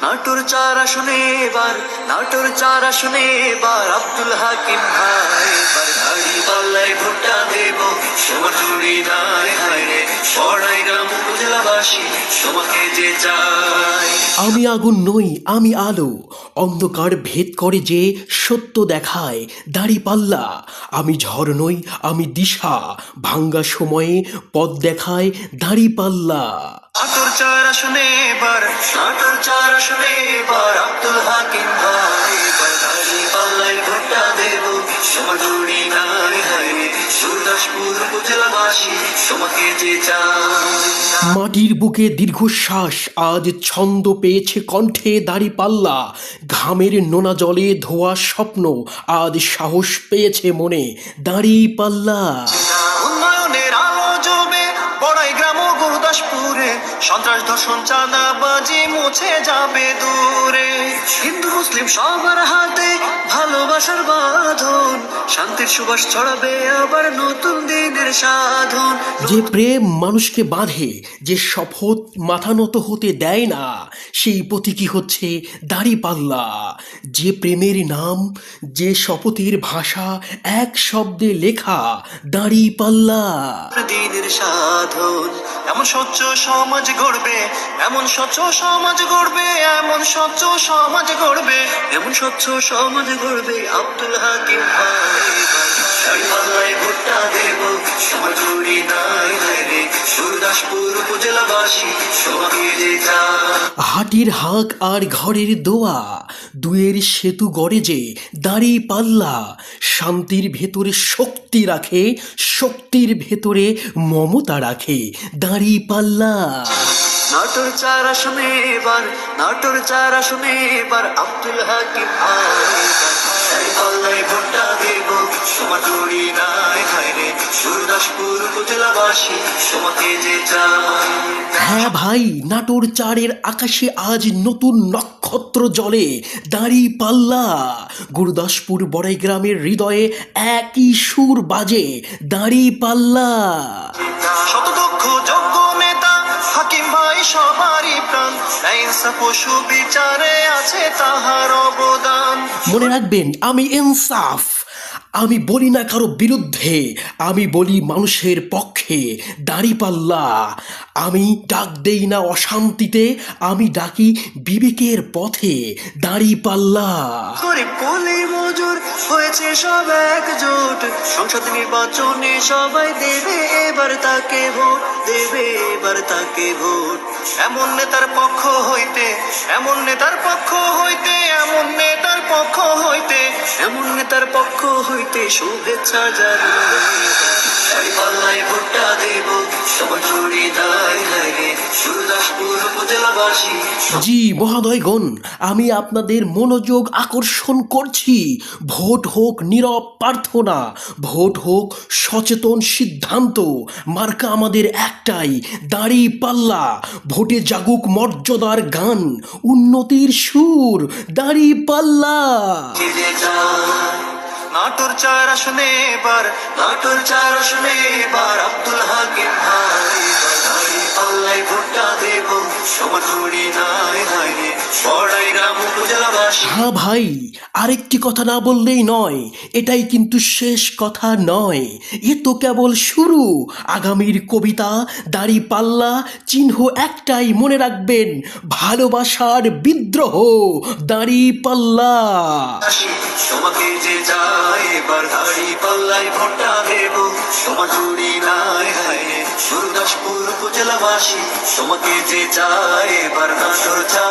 নাটোর 4 আসনে এবার, নাটোর 4 আসনে এবার আব্দুল হাকিম ভাই, এবার দাড়ি পাল্লায় ভোটটা দেব, সবার জুড়ি নাই হায়রে, সরাই গ্রাম উপজেলাবাসী তোমাকে যে চাই। আমি আগুন নই, আমি আলো, অন্ধকার ভেদ করে যে সত্য দেখায় দাড়িপাল্লা। আমি ঝড় নই, আমি দিশা, ভাঙ্গা সময়ে পথ দেখায় দাড়িপাল্লা। নাটোর 4 আসনে এবার, নাটোর 4 আসনে এবার আব্দুল হাকিম ভাই, এবার দাড়ি পাল্লায় ভোটটা দেব, সবার জুড়ি নাই হায়রে, সুরদাসপুর উপজেলাবাসী তোমাকে যে চাই। মাটির বুকে দীর্ঘশ্বাস আজ ছন্দ পেয়েছে কণ্ঠে দাড়িপাল্লা। ঘামের নোনা জলে ধোয়া স্বপ্ন আজ সাহস পেয়েছে মনে দাড়িপাল্লা। উন্নয়নের আলো জ্বলবে বড়াই গ্রাম ও গুরুদাসপুরে, সন্ত্রাস ধর্ষণ চাঁদাবাজি মুছে যাবে দূরে, হিন্দু মুসলিম সবার হাতে ভালোবাসার বাঁধন, শান্তির সুবাস ছড়াবে আবার নতুন দিনের সাধন। যে প্রেম মানুষকে বাঁধে, যে শপথ মাথা নত হতে দেয় না, সেই প্রতীকী হচ্ছে দাড়িপাল্লা। যে প্রেমের নাম, যে শপথের ভাষা এক শব্দে লেখা দাড়িপাল্লা। দিনের সাধন, এমন স্বচ্ছ সমাজ গড়বে, এমন স্বচ্ছ সমাজ গড়বে, এমন স্বচ্ছ সমাজ গড়বে, এমন স্বচ্ছ সমাজ গড়বে আব্দুল হাকিম ভাই, দাড়িপাল্লায় ভোটটা দেব, সবার জুড়ি নাই হায়রে, সুরদাসপুর উপজেলাবাসী তোমাকে যে চাই। হাটির হাঁক আর ঘরের দোয়া, দুয়ের সেতু গড়ে যে দাড়িপাল্লা। শান্তির ভেতরে শক্তি রাখে, শক্তির ভেতরে মমতা রাখে দাড়িপাল্লা। নাটোর 4 আসনে এবার, নাটোর 4 আসনে এবার আব্দুল হাকিম ভাই, দাড়িপাল্লায় ভোটটা দেব, সবার জুড়ি নাই হায়রে, সুরদাসপুর উপজেলাবাসী তোমাকে যে চাই। হ্যাঁ ভাই, নাটোর 4-এর আকাশে আজ নতুন নক্ষত্র জ্বলে দাড়িপাল্লা। গুরুদাসপুর বড়াই গ্রামের হৃদয়ে একই সুর বাজে দাড়িপাল্লা। শতদক্ষ যোগ্য নেতা হাকিম ভাই সবারই প্রাণ, ইনসাফ ও সুবিচারে আছে তাহার অবদান। মনে রাখবেন, আমি ইনসাফ, আমি বলি না কারো বিরুদ্ধে, আমি বলি মানুষের পক্ষে দাড়িপাল্লা। আমি ডাক দেই না অশান্তিতে, আমি ডাকি বিবেকের পথে দাড়িপাল্লা। গরিব কুলি মজুর হয়েছে সব একজোট, সংসদ নির্বাচনে সবাই দেবে এবার তাকে ভোট, দেবে এবার তাকে ভোট। এমন নেতার পক্ষ হইতে, এমন নেতার পক্ষ হইতে, এমন নেতার পক্ষ হইতে, এমন নেতার পক্ষ হইতে শুভেচ্ছা জানাবে, দাড়িপাল্লায় ভোটটা দেব, সবার জুড়ি নাই হায়রে, সুরদাসপুর উপজেলাবাসী। জি মহোদয়গণ, আমি আপনাদের মনোযোগ আকর্ষণ করছি। ভোট হোক নীরব প্রার্থনা, ভোট হোক সচেতন সিদ্ধান্ত, মার্কা আমাদের একটাই দাড়িপাল্লা। ভোটে জাগুক মর্যাদার গান, উন্নতির সুর দাড়িপাল্লা। নাটোর 4 আসনে এবার, নাটোর 4 আসনে এবার আব্দুল হাকিম ভাই, দাড়িপাল্লায় ভোটটা দেব, সবার জুড়ি নাই হায়রে, বড়াই গ্রাম উপজেলাবাসী। হ্যাঁ ভাই, আরেকটি কথা না বললেই নয়, এটাই কিন্তু শেষ কথা নয়, এ তো কেবল শুরু। আগামীর কবিতা দাড়িপাল্লা, চিহ্ন একটাই মনে রাখবেন, ভালোবাসার বিদ্রোহ দাড়িপাল্লা। তোমাকে যে চাই এবার, দাড়িপাল্লায় ভোটটা দেব, সবার জুড়ি নাই হায়রে, সুরদাসপুর উপজেলাবাসী তোমাকে যে চাই এবার, নাটোর 4